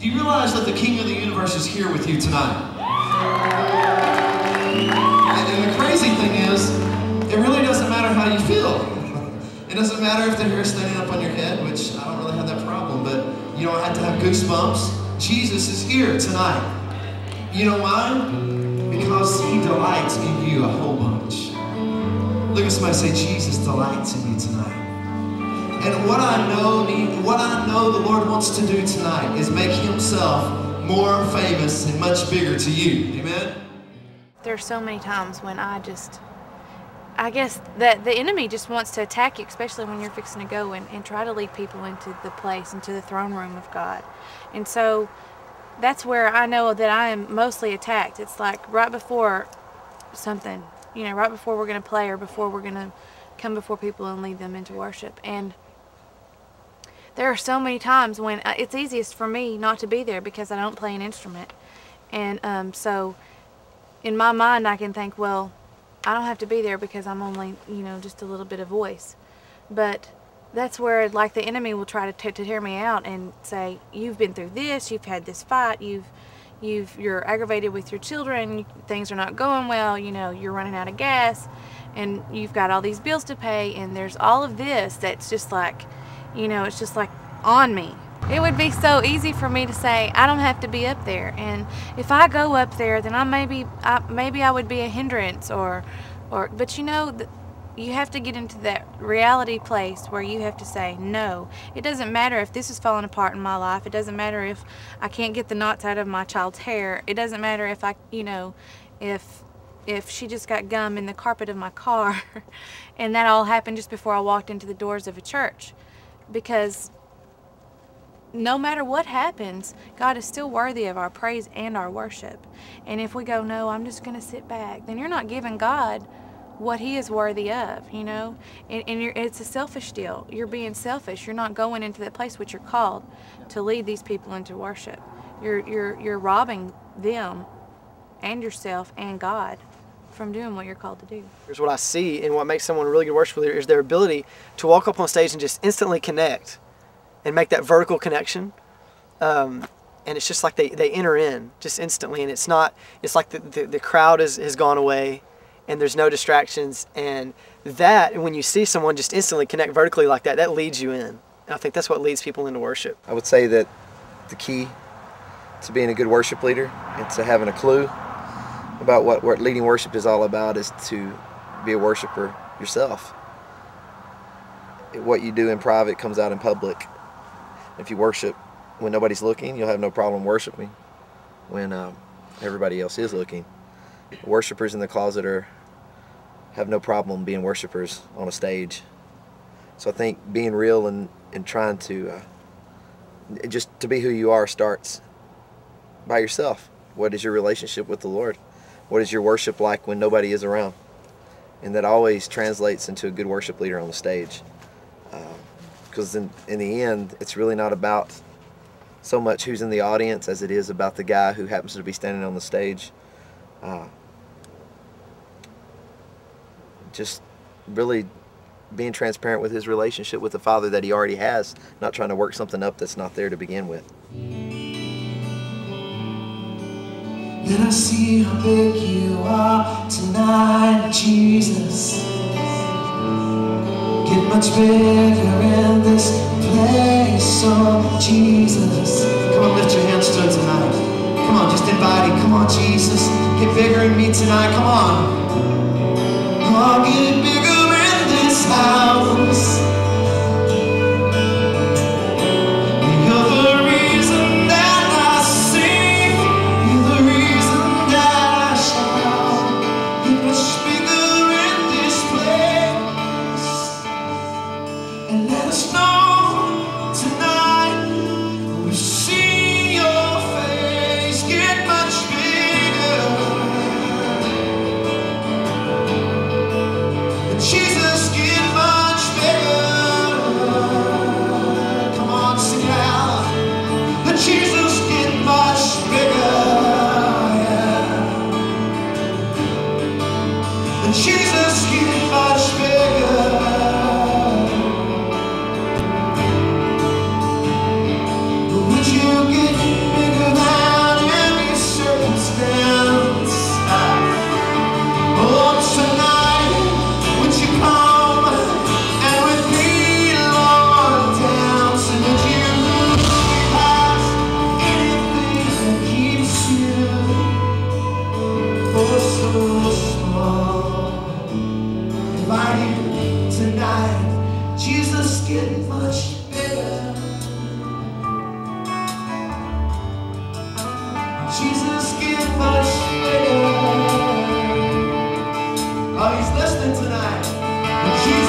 Do you realize that the King of the universe is here with you tonight? And the crazy thing is, it really doesn't matter how you feel. It doesn't matter if the hair is standing up on your head, which I don't really have that problem, but you don't have to have goosebumps. Jesus is here tonight. You know why? Because he delights in you a whole bunch. Look at somebody say, Jesus delights in you tonight. And what I know the Lord wants to do tonight is make himself more famous and much bigger to you. Amen? There's so many times when I guess that the enemy just wants to attack you, especially when you're fixing to go and try to lead people into the place, into the throne room of God. And so that's where I know that I am mostly attacked. It's like right before something, you know, right before we're going to play or before we're going to come before people and lead them into worship. And there are so many times when it's easiest for me not to be there because I don't play an instrument. And so in my mind I can think, well, I don't have to be there because I'm only, you know, just a little bit of voice. But that's where, like, the enemy will try to tear me out and say, you've been through this, you've had this fight, you're aggravated with your children, things are not going well, you know, you're running out of gas, and you've got all these bills to pay, and there's all of this that's just like, you know, it's just like on me. It would be so easy for me to say, I don't have to be up there, and if I go up there, then maybe I would be a hindrance, but you know, you have to get into that reality place where you have to say, no, it doesn't matter if this is falling apart in my life, it doesn't matter if I can't get the knots out of my child's hair, it doesn't matter if if she just got gum in the carpet of my car, and that all happened just before I walked into the doors of a church, because no matter what happens, God is still worthy of our praise and our worship. And if we go, no, I'm just going to sit back, then you're not giving God what he is worthy of, you know. And it's a selfish deal. You're being selfish. You're not going into that place which you're called to lead these people into worship. You're robbing them and yourself and God from doing what you're called to do. Here's what I see, and what makes someone a really good worship leader is their ability to walk up on stage and just instantly connect and make that vertical connection. And it's just like they enter in just instantly, and it's like the crowd has gone away and there's no distractions, and that, when you see someone just instantly connect vertically like that, that leads you in. And I think that's what leads people into worship. I would say that the key to being a good worship leader and to having a clue about what leading worship is all about is to be a worshiper yourself. What you do in private comes out in public. If you worship when nobody's looking, you'll have no problem worshiping when everybody else is looking. Worshipers in the closet have no problem being worshipers on a stage. So I think being real and trying to just to be who you are starts by yourself. What is your relationship with the Lord? What is your worship like when nobody is around? And that always translates into a good worship leader on the stage. Because in the end, it's really not about so much who's in the audience as it is about the guy who happens to be standing on the stage. Just really being transparent with his relationship with the Father that he already has, not trying to work something up that's not there to begin with. Let us see how big you are tonight, Jesus. Get much bigger in this place, oh Jesus. Come on, lift your hands to it tonight. Come on, just invite him. Come on, Jesus. Get bigger in me tonight. Come on. Oh, get bigger in this house. You're the reason that I sing. You're the reason that I shout. Get much bigger in this place. And let us know tonight we've seen your face. Get much bigger. tonight. Jesus, get much bigger. Jesus, get much bigger. Oh, he's listening tonight. Jesus,